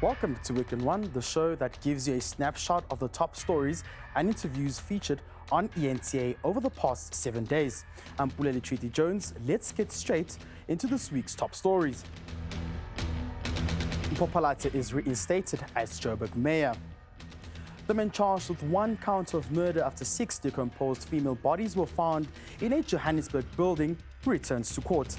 Welcome to Week in One, the show that gives you a snapshot of the top stories and interviews featured on eNCA over the past 7 days. I'm Puleli Treaty Jones. Let's get straight into this week's top stories. Popalata is reinstated as Joburg mayor. The man charged with one count of murder after 6 decomposed female bodies were found in a Johannesburg building returns to court.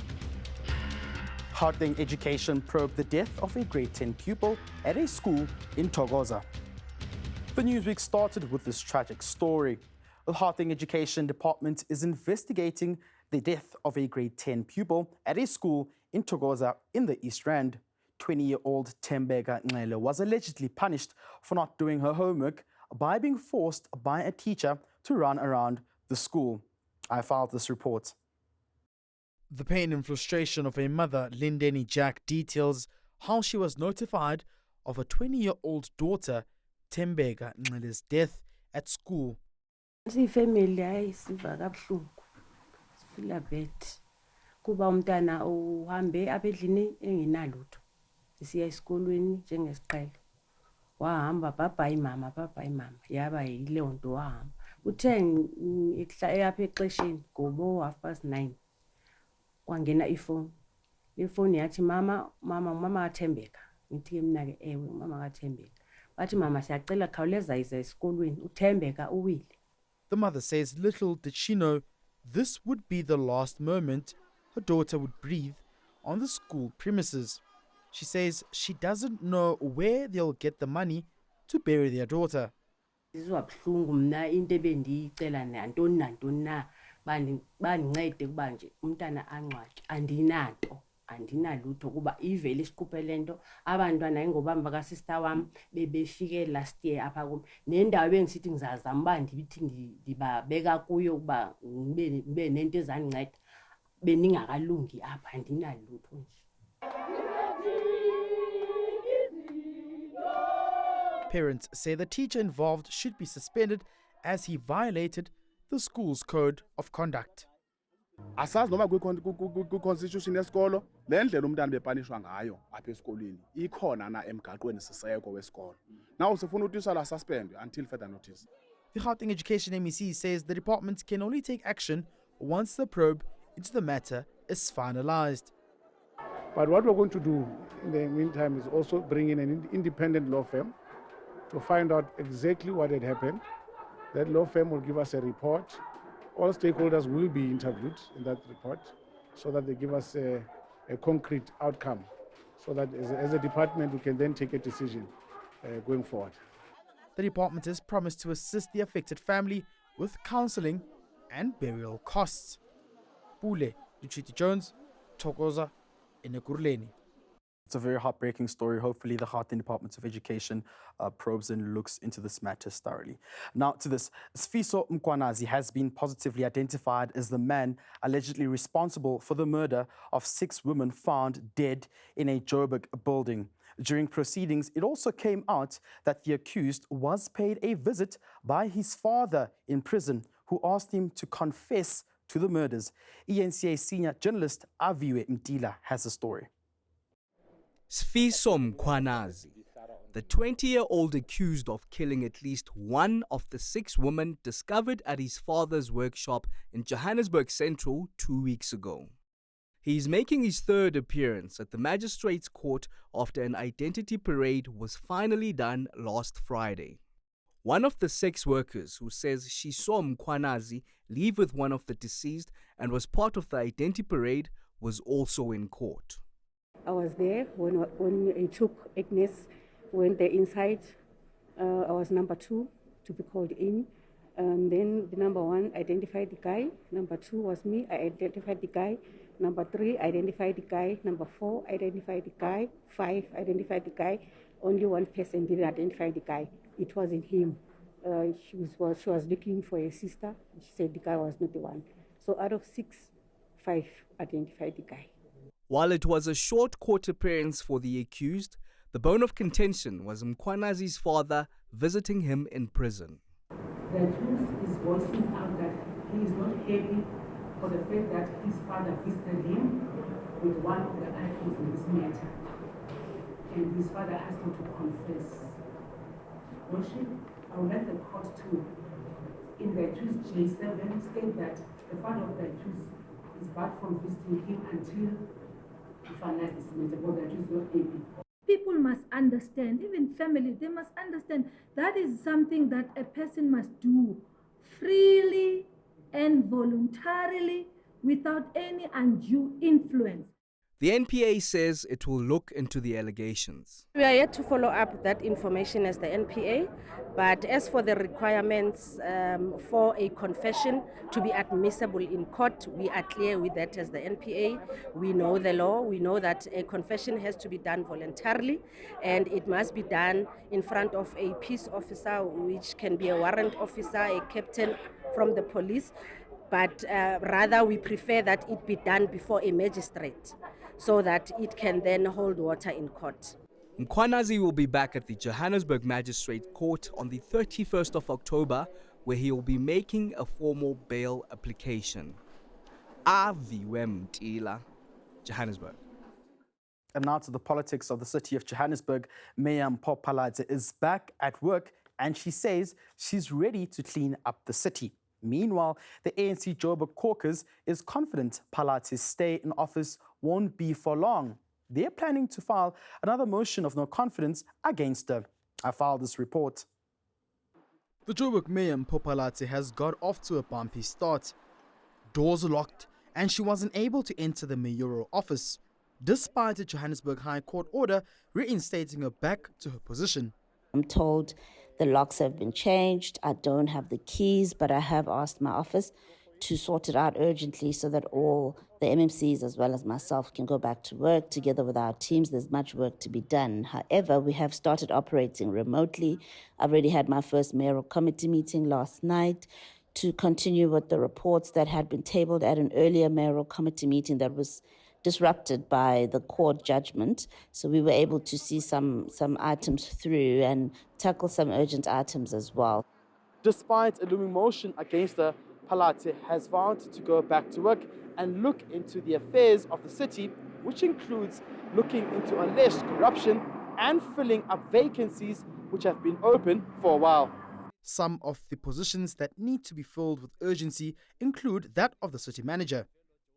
Gauteng Education probed the death of a grade 10 pupil at a school in Thokoza. The Newsweek started with this tragic story. The Gauteng Education Department is investigating the death of a grade 10 pupil at a school in Thokoza in the East Rand. 20-year-old Tembeka Ncele was allegedly punished for not doing her homework by being forced by a teacher to run around the school. I filed this report. The pain and frustration of a mother, Lindeni Jack, details how she was notified of a 20-year-old daughter, Tembeka Ncele's death at school. Ifamily ayisiva kabuhlungu. Sifila bad. Kuba umntana uhambe abedlini engenalutho. Sisiya esikolweni njengesiqhelo. Wahamba baba imama yaba yileyo nto wahamba. Uthe yapha exesheni ngobo 9:30. Kwangena ifoni yathi mama kaThembeka. Ngithi ke mina ke ewe mama kaThembeka. Bathi mama siyacela khawuleza ize esikolweni uThembeka uwile. The mother says little did she know this would be the last moment her daughter would breathe on the school premises. She says she doesn't know where they'll get the money to bury their daughter. Izwabhlungu mina into ebendiyicela nantoni na bandincede kuba nje umntana angcwatywe andinalutho kuba ivele isiquphe lento abantwana ingobamba kaSister wami bebefike last year apha kum nendawo bengisithi ngizazama uba ndithi ndibabeka kuyo kuba ngibe nento ezandinceda beningakalungi apha andinalutho nje. Parents say the teacher involved should be suspended as he violated the school's code of conduct. Asazi noma ku-constitution yesikolo le ndlela umntana bepanishwa ngayo apha esikolweni ikhona na emgaqweni siseko wesikolo. Now sifuna utitsha la suspend until further notice. The Gauteng Education MEC says the department can only take action once the probe into the matter is finalized. But what we're going to do in the meantime is also bring in an independent law firm to find out exactly what had happened. That law firm will give us a report. All stakeholders will be interviewed in that report so that they give us a concrete outcome, so that as a department we can then take a decision going forward. The department has promised to assist the affected family with counseling and burial costs. Pule Luchiti Jones, Thokoza, Ekurhuleni. It's a very heartbreaking story. Hopefully the Gauteng Department of Education probes and looks into this matter thoroughly. Now to this, Sfiso Mkwanazi has been positively identified as the man allegedly responsible for the murder of 6 women found dead in a Joburg building. During proceedings, it also came out that the accused was paid a visit by his father in prison, who asked him to confess to the murders. eNCA senior journalist Aviwe Mtila has a story. Sfiso Mkwanazi, the 20-year-old accused of killing at least one of the 6 women discovered at his father's workshop in Johannesburg Central 2 weeks ago. He is making his 3rd appearance at the magistrate's court after an identity parade was finally done last Friday. One of the 6 workers who says she saw Mkwanazi leave with one of the deceased and was part of the identity parade was also in court. I was there when I took Agnes, went there inside. I was number 2 to be called in. Then the number 1 identified the guy. Number 2 was me. I identified the guy. Number 3 identified the guy. Number 4 identified the guy. 5 identified the guy. Only 1 person didn't identify the guy. It wasn't him. She was looking for a sister. She said the guy was not the one. So out of 6, 5 identified the guy. While it was a short court appearance for the accused, the bone of contention was Mkwanazi's father visiting him in prison. The accused is voicing out that he is not happy for the fact that his father visited him with one of the accused in this matter. and his father asked him to confess. I would like the court to, in the accused J7, state that the father of the accused is barred from visiting him until he finalizes the statement about the accused not able. People must understand, even family, they must understand that is something that a person must do freely and voluntarily without any undue influence. The NPA says it will look into the allegations. We are yet to follow up that information as the NPA, but as for the requirements for a confession to be admissible in court, we are clear with that as the NPA. We know the law, we know that a confession has to be done voluntarily and it must be done in front of a peace officer, which can be a warrant officer, a captain from the police, but rather we prefer that it be done before a magistrate, so that it can then hold water in court. Mkhwanazi will be back at the Johannesburg Magistrate Court on the 31st of October, where he will be making a formal bail application. Aviwe Mtila, Johannesburg. And now to the politics of the city of Johannesburg. Mayor Mpho Phalatse is back at work and she says she's ready to clean up the city. Meanwhile, the ANC Joburg caucus is confident Phalatse's stay in office won't be for long. They're planning to file another motion of no confidence against her. I filed this report. The Joburg Mayor Mpho Phalatse has got off to a bumpy start. Doors locked and she wasn't able to enter the mayoral office, despite a Johannesburg High Court order reinstating her back to her position. I'm told the locks have been changed. I don't have the keys, but I have asked my office to sort it out urgently so that all the MMCs as well as myself can go back to work together with our teams. There's much work to be done. However, we have started operating remotely. I've already had my first mayoral committee meeting last night to continue with the reports that had been tabled at an earlier mayoral committee meeting that was disrupted by the court judgment. So we were able to see some items through and tackle some urgent items as well. Despite a looming motion against her, Phalatse has vowed to go back to work and look into the affairs of the city, which includes looking into alleged corruption and filling up vacancies which have been open for a while. Some of the positions that need to be filled with urgency include that of the city manager.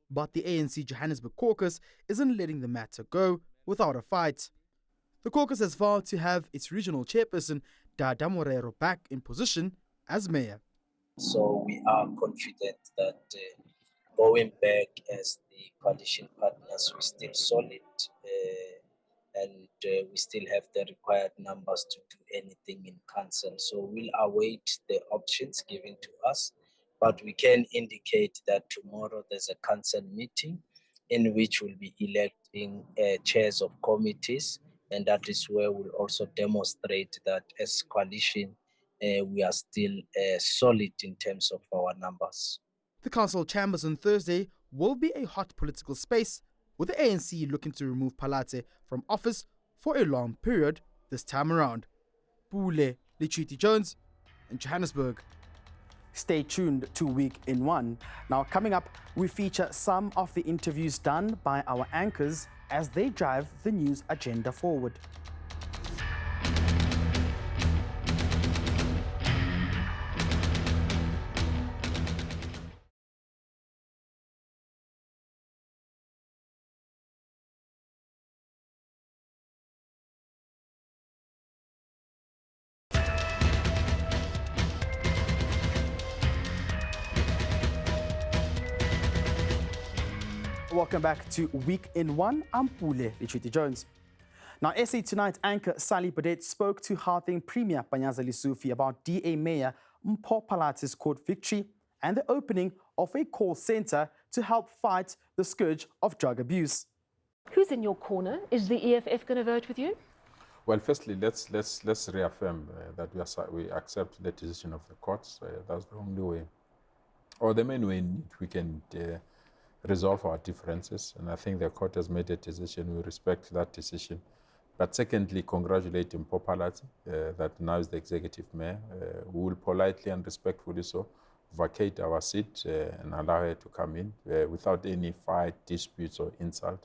But the ANC Johannesburg caucus isn't letting the matter go without a fight. The caucus has vowed to have its regional chairperson, Dada Morero, back in position as mayor. So we are confident that going back as the coalition partners, we're still solid and we still have the required numbers to do anything in council. So we'll await the options given to us. But we can indicate that tomorrow there's a council meeting in which we'll be electing chairs of committees, and that is where we'll also demonstrate that as coalition we are still solid in terms of our numbers. The council chambers on Thursday will be a hot political space, with the ANC looking to remove Phalatse from office for a long period this time around. Pule Lichiti Jones in Johannesburg. Stay tuned to Week in One. Now, coming up, we feature some of the interviews done by our anchors as they drive the news agenda forward. Welcome back to Week in One. I'm Pule Lichiti Jones. Now, SA Tonight anchor Sally Baudet spoke to Gauteng Premier Panyaza Lesufi about DA Mayor Mpho Phalatse's court victory and the opening of a call centre to help fight the scourge of drug abuse. Who's in your corner? Is the EFF going to vote with you? Well, firstly, let's reaffirm that we accept the decision of the courts. That's the only way, or the main way in which we can resolve our differences. And I think the court has made a decision. We respect that decision. But secondly, congratulate Mpho Phalatse that now is the executive mayor. We will politely and respectfully so vacate our seat and allow her to come in without any fight, disputes or insult.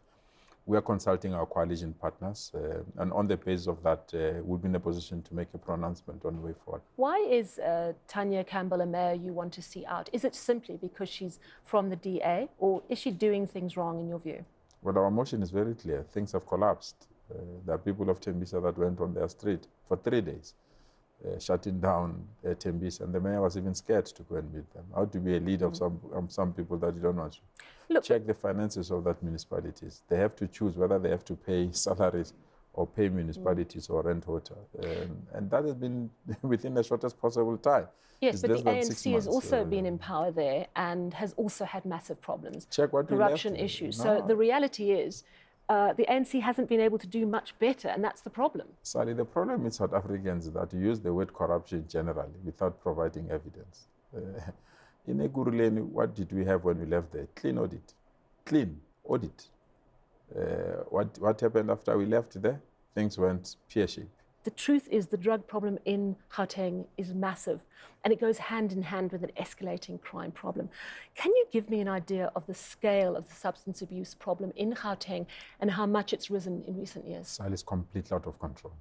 We are consulting our coalition partners, and on the basis of that, we'll be in a position to make a pronouncement on the way forward. Why is Tanya Campbell a mayor you want to see out? Is it simply because she's from the DA, or is she doing things wrong in your view? Well, our motion is very clear. Things have collapsed. There are people of Tembisa that went on their street for 3 days, shutting down Tembisa, and the mayor was even scared to go and meet them. How to be a leader of some people that you don't want to? Look, check the finances of that municipalities. They have to choose whether they have to pay salaries or pay municipalities or rent water. And that has been within the shortest possible time. Yes, but the ANC has also been in power there and has also had massive problems. Check what corruption issues. No. So the reality is the ANC hasn't been able to do much better, and that's the problem. Sally, the problem with South Africans is that you use the word corruption generally without providing evidence. In Ekurhuleni, what did we have when we left there? Clean audit. Clean audit. What happened after we left there? Things went pear-shaped. The truth is the drug problem in Gauteng is massive, and it goes hand in hand with an escalating crime problem. Can you give me an idea of the scale of the substance abuse problem in Gauteng and how much it's risen in recent years? Sally, is completely out of control.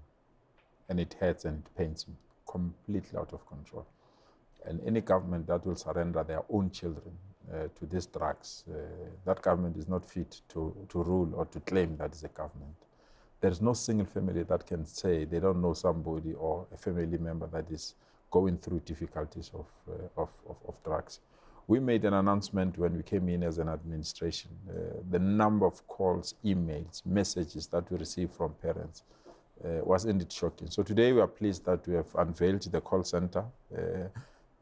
And it hurts and it pains me. Completely out of control. And any government that will surrender their own children to these drugs, that government is not fit to rule or to claim that is a government. There's no single family that can say they don't know somebody or a family member that is going through difficulties of drugs. We made an announcement when we came in as an administration. The number of calls, emails, messages that we received from parents was indeed shocking. So today we are pleased that we have unveiled the call center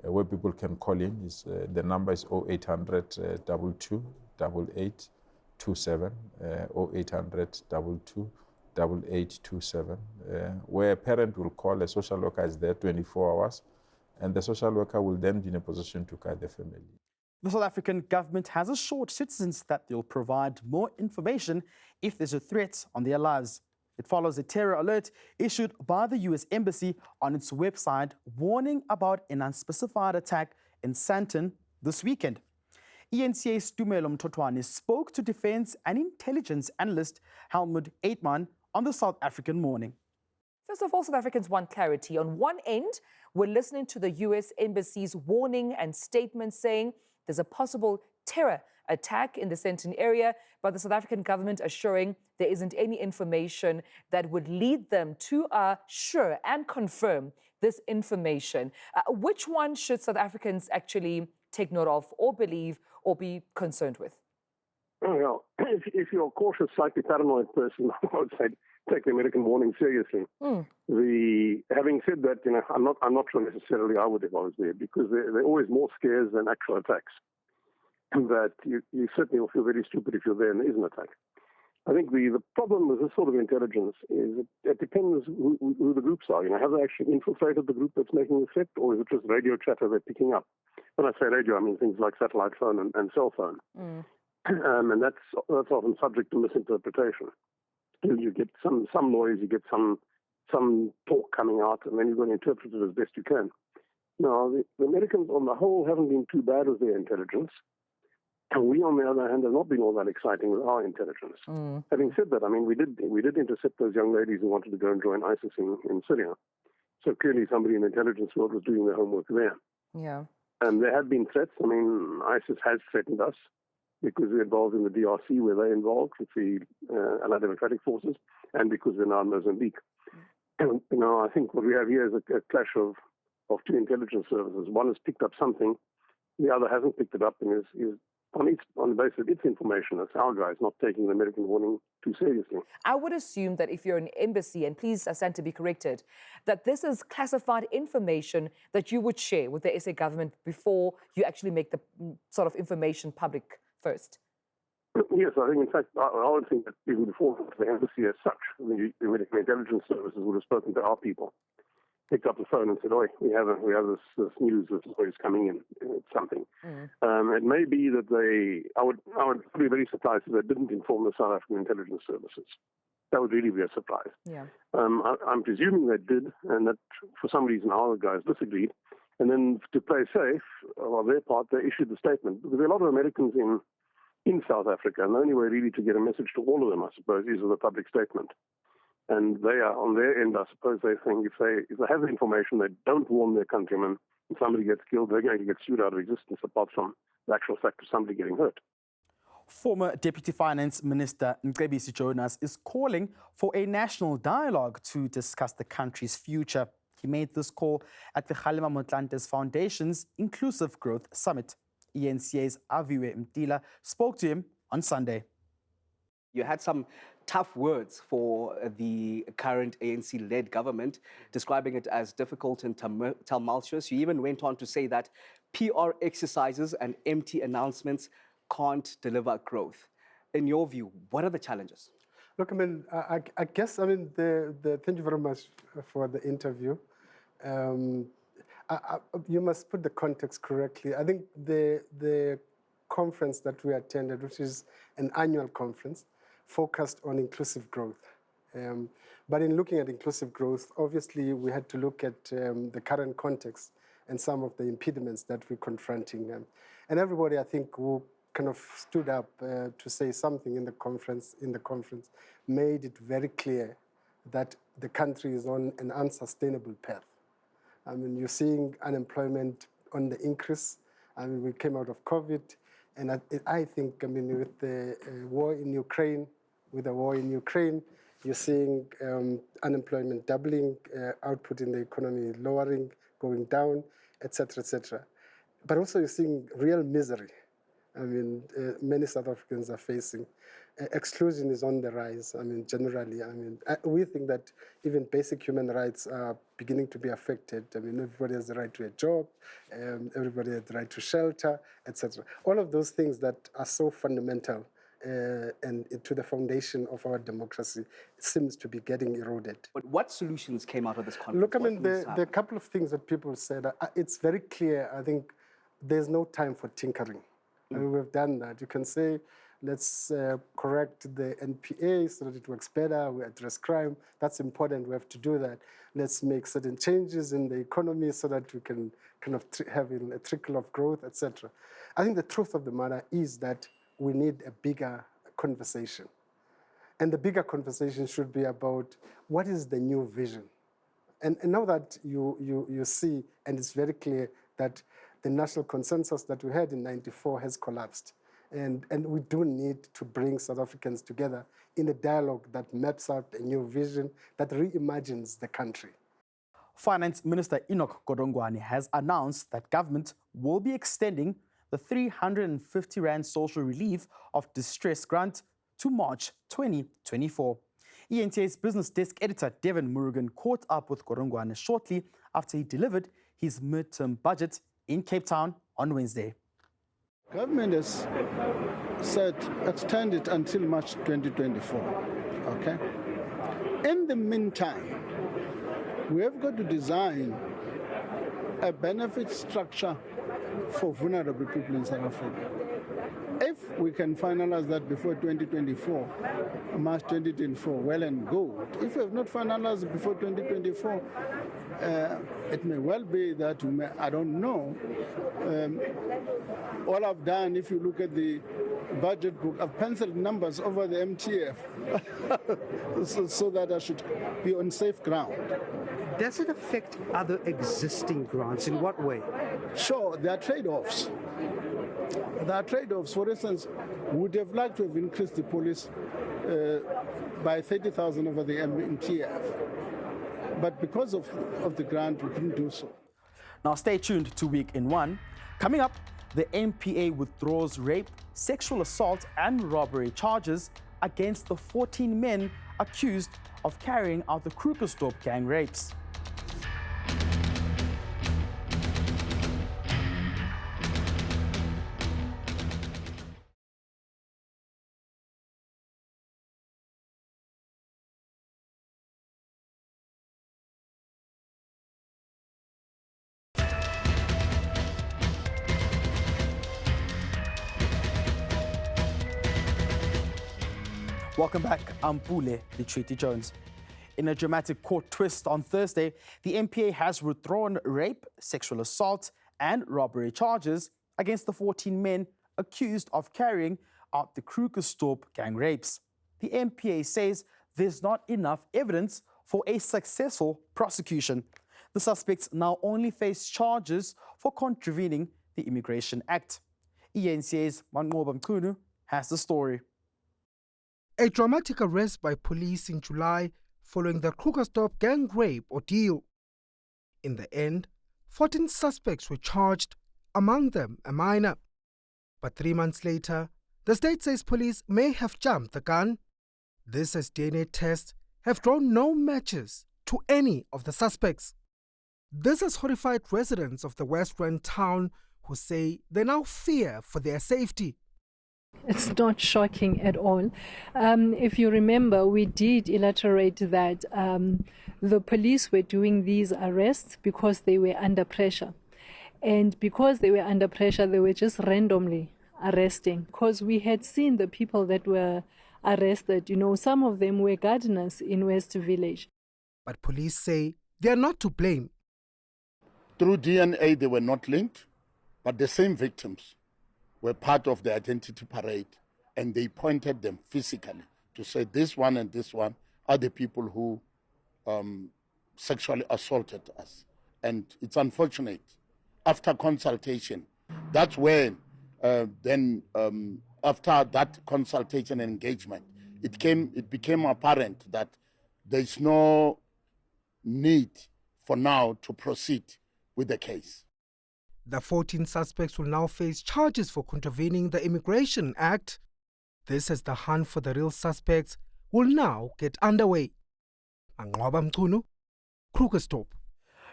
where people can call in. The number is 0800 22 8827, 0800 22 8827, where a parent will call, a social worker is there 24 hours, and the social worker will then be in a position to guide the family. The South African government has assured citizens that they'll provide more information if there's a threat on their lives. It follows a terror alert issued by the US Embassy on its website warning about an unspecified attack in Sandton this weekend. eNCA's Tumelo Mthotwane spoke to defense and intelligence analyst Helmut Eitman on the South African Morning. First of all, South Africans want clarity. On one end, we're listening to the US Embassy's warning and statement saying there's a possible terror attack in the Sandton area, but the South African government assuring there isn't any information that would lead them to assure and confirm this information. Which one should South Africans actually take note of or believe or be concerned with? Well, if you're a cautious, slightly paranoid person, I would say take the American warning seriously. Having said that, I'm not sure necessarily I would if I was there, because there are always more scares than actual attacks. That you certainly will feel very stupid if you're there and there is an attack. I think the problem with this sort of intelligence is it depends who the groups are. Have they actually infiltrated the group that's making the threat, or is it just radio chatter they're picking up? When I say radio, I mean things like satellite phone and cell phone. And that's often subject to misinterpretation. You get some noise, you get some talk coming out, and then you've got to interpret it as best you can. Now, the Americans on the whole haven't been too bad with their intelligence. And we, on the other hand, have not been all that exciting with our intelligence. Having said that, I mean, we did intercept those young ladies who wanted to go and join ISIS in Syria. So clearly somebody in the intelligence world was doing their homework there. Yeah. And there have been threats. I mean, ISIS has threatened us because we're involved in the DRC, where they're involved with the Allied Democratic Forces, and because we're now in Mozambique. And, I think what we have here is a clash of two intelligence services. One has picked up something, the other hasn't picked it up, and is on the basis of its information, as our guys not taking the American warning too seriously. I would assume that if you're an embassy, and please stand to be corrected, that this is classified information that you would share with the SA government before you actually make the sort of information public first. Yes, I think, in fact, I would think that even before the embassy as such, the American intelligence services would have spoken to our people, picked up the phone and said, "Oi, we have this news, this is coming in, it's something." It may be that I would be very surprised if they didn't inform the South African intelligence services. That would really be a surprise. Yeah. I'm presuming they did, and that for some reason our guys disagreed. And then to play safe, on their part, they issued the statement. Because there are a lot of Americans in South Africa. And the only way really to get a message to all of them, I suppose, is with a public statement. And they are, on their end, I suppose, they think if they have the information, they don't warn their countrymen, and somebody gets killed, they're going to get sued out of existence, apart from the actual fact of somebody getting hurt. Former Deputy Finance Minister Mcebisi Jonas is calling for a national dialogue to discuss the country's future. He made this call at the Kgalema Motlante's Foundation's Inclusive Growth Summit. eNCA's Aviwe Mtila spoke to him on Sunday. You had some tough words for the current ANC-led government, describing it as difficult and tumultuous. You even went on to say that PR exercises and empty announcements can't deliver growth. In your view, what are the challenges? Look, I mean, I guess, I mean, thank you very much for the interview. You must put the context correctly. I think the conference that we attended, which is an annual conference, focused on inclusive growth. But in looking at inclusive growth, obviously we had to look at the current context and some of the impediments that we're confronting. And everybody, I think, who kind of stood up to say something in the conference, made it very clear that the country is on an unsustainable path. I mean, you're seeing unemployment on the increase. I mean, we came out of COVID, and I think, I mean, with the war in Ukraine, you're seeing unemployment doubling, output in the economy lowering, going down, etc., etc. But also you're seeing real misery. I mean, many South Africans are facing. Exclusion is on the rise. I mean, generally, I mean, we think that even basic human rights are beginning to be affected. I mean, everybody has the right to a job, everybody has the right to shelter, etc. All of those things that are so fundamental and to the foundation of our democracy seems to be getting eroded. But what solutions came out of this conference? Look, I mean, the couple of things that people said, it's very clear. I think there's no time for tinkering. I mean, we've done that. You can say, let's correct the NPA so that it works better. We address crime. That's important. We have to do that. Let's make certain changes in the economy so that we can kind of have a trickle of growth, etc. I think the truth of the matter is that we need a bigger conversation. And the bigger conversation should be about what is the new vision. And now that you see, and it's very clear that the national consensus that we had in '94 has collapsed. And we do need to bring South Africans together in a dialogue that maps out a new vision, that reimagines the country. Finance Minister Enoch Godongwane has announced that government will be extending the 350 Rand social relief of distress grant to March 2024. eNCA's business desk editor Devin Murugan caught up with Godongwane shortly after he delivered his midterm budget in Cape Town on Wednesday. Government has said extend it until March 2024, okay? In the meantime, we have got to design a benefit structure for vulnerable people in South Africa. If we can finalize that before 2024, March 2024, well and good. If we have not finalized it before 2024, it may well be that we may, I don't know. All I've done, if you look at the budget book, I've penciled numbers over the MTF so that I should be on safe ground. Does it affect other existing grants? In what way? Sure, there are trade-offs. There are trade-offs. For instance, would have liked to have increased the police by 30,000 over the MTF. But because of the grant, we couldn't do so. Now stay tuned to Week in One. Coming up, the NPA withdraws rape, sexual assault and robbery charges against the 14 men accused of carrying out the Krugersdorp gang rapes. Welcome back. I'm Pule Treaty Jones. In a dramatic court twist on Thursday, the NPA has withdrawn rape, sexual assault, and robbery charges against the 14 men accused of carrying out the Krugersdorp gang rapes. The MPA says there's not enough evidence for a successful prosecution. The suspects now only face charges for contravening the Immigration Act. eNCA's Manqoba Mchunu has the story. A dramatic arrest by police in July following the Krugersdorp gang rape ordeal. In the end, 14 suspects were charged, among them a minor. But 3 months later, the state says police may have jumped the gun. This as DNA tests have drawn no matches to any of the suspects. This has horrified residents of the West Rand town who say they now fear for their safety. It's not shocking at all. If you remember, we did elaborate that the police were doing these arrests because they were under pressure. And because they were under pressure, they were just randomly arresting. Because we had seen the people that were arrested, some of them were gardeners in West Village. But police say they are not to blame. Through DNA, they were not linked, but the same victims were part of the identity parade, and they pointed them physically to say this one and this one are the people who sexually assaulted us. And it's unfortunate. After consultation, that's when after that consultation and engagement, it became apparent that there's no need for now to proceed with the case. The 14 suspects will now face charges for contravening the Immigration Act. This as the hunt for the real suspects will now get underway. Manqoba Mchunu, Krugersdorp.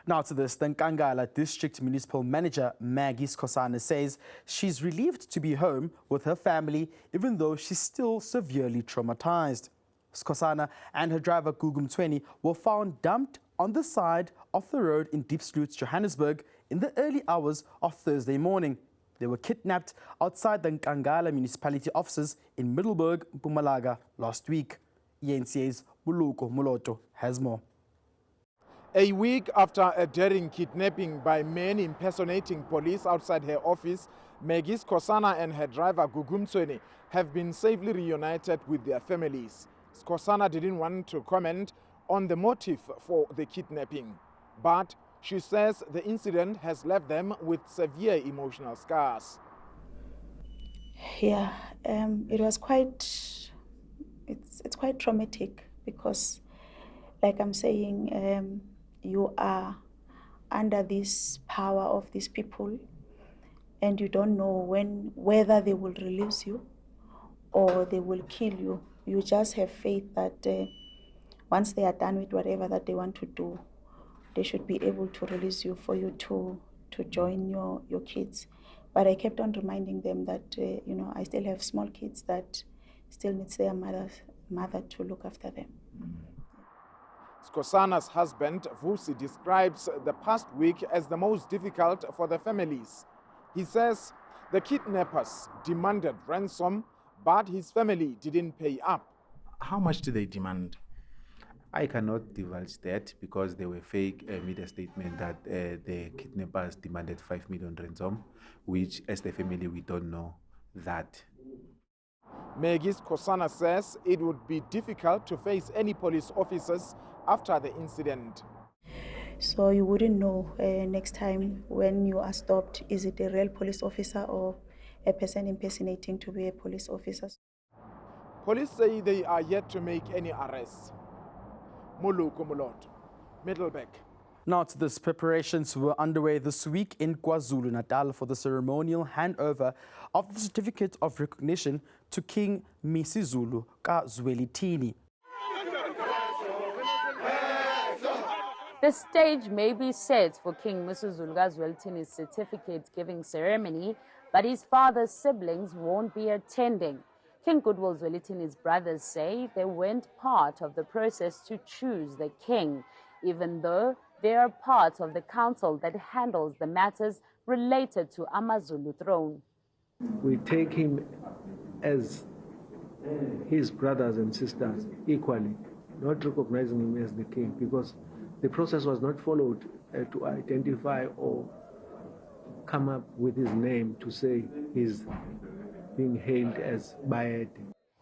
Now to this, the Nkangala District Municipal Manager Maggie Skosana says she's relieved to be home with her family, even though she's still severely traumatized. Skosana and her driver Gugum 20 were found dumped on the side of the road in Diepsloot, Johannesburg, in the early hours of Thursday morning. They were kidnapped outside the Nkangala municipality offices in Middelburg, Mpumalanga last week. eNCA's Buluko Muloto has more. A week after a daring kidnapping by men impersonating police outside her office, Maggie Skosana and her driver Gugum 20 have been safely reunited with their families. Skosana didn't want to comment on the motive for the kidnapping, but she says the incident has left them with severe emotional scars. Yeah, it was it's quite traumatic because, like I'm saying, you are under this power of these people and you don't know whether they will release you or they will kill you. You just have faith that once they are done with whatever that they want to do, they should be able to release you for you to join your kids. But I kept on reminding them that, I still have small kids that still needs their mother to look after them. Skosana's husband, Vusi, describes the past week as the most difficult for the families. He says the kidnappers demanded ransom, but his family didn't pay up. How much do they demand? I cannot divulge that because they were fake media statement that the kidnappers demanded 5 million ransom, which as the family we don't know that. Maggie Skosana says it would be difficult to face any police officers after the incident. So you wouldn't know next time when you are stopped, is it a real police officer or a person impersonating to be a police officer? Police say they are yet to make any arrests. Muluko Mulot, Middelburg. Now to this, preparations were underway this week in KwaZulu-Natal for the ceremonial handover of the Certificate of Recognition to King Misizulu kaZwelithini. The stage may be set for King Misizulu kaZwelithini's certificate-giving ceremony, but his father's siblings won't be attending. King Goodwill Zwelithini's brothers say they weren't part of the process to choose the king, even though they are part of the council that handles the matters related to AmaZulu throne. We take him as his brothers and sisters equally, not recognizing him as the king, because the process was not followed to identify or come up with his name to say he's being hailed as Bayede.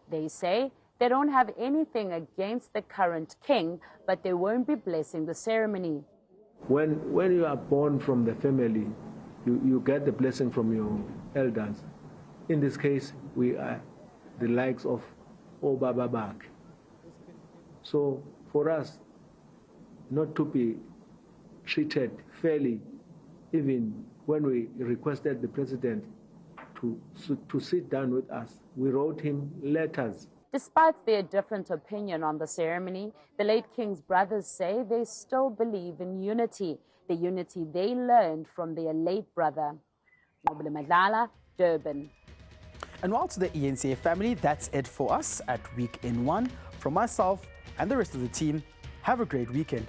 They say they don't have anything against the current king, but they won't be blessing the ceremony. When you are born from the family, you get the blessing from your elders. In this case, we are the likes of Obaba Bak. So for us not to be treated fairly, even when we requested the president to sit down with us, we wrote him letters. Despite their different opinion on the ceremony, the late king's brothers say they still believe in unity, the unity they learned from their late brother. Nobile Madlala, Durban. And while to the eNCA family, that's it for us at Week in 1. From myself and the rest of the team, have a great weekend.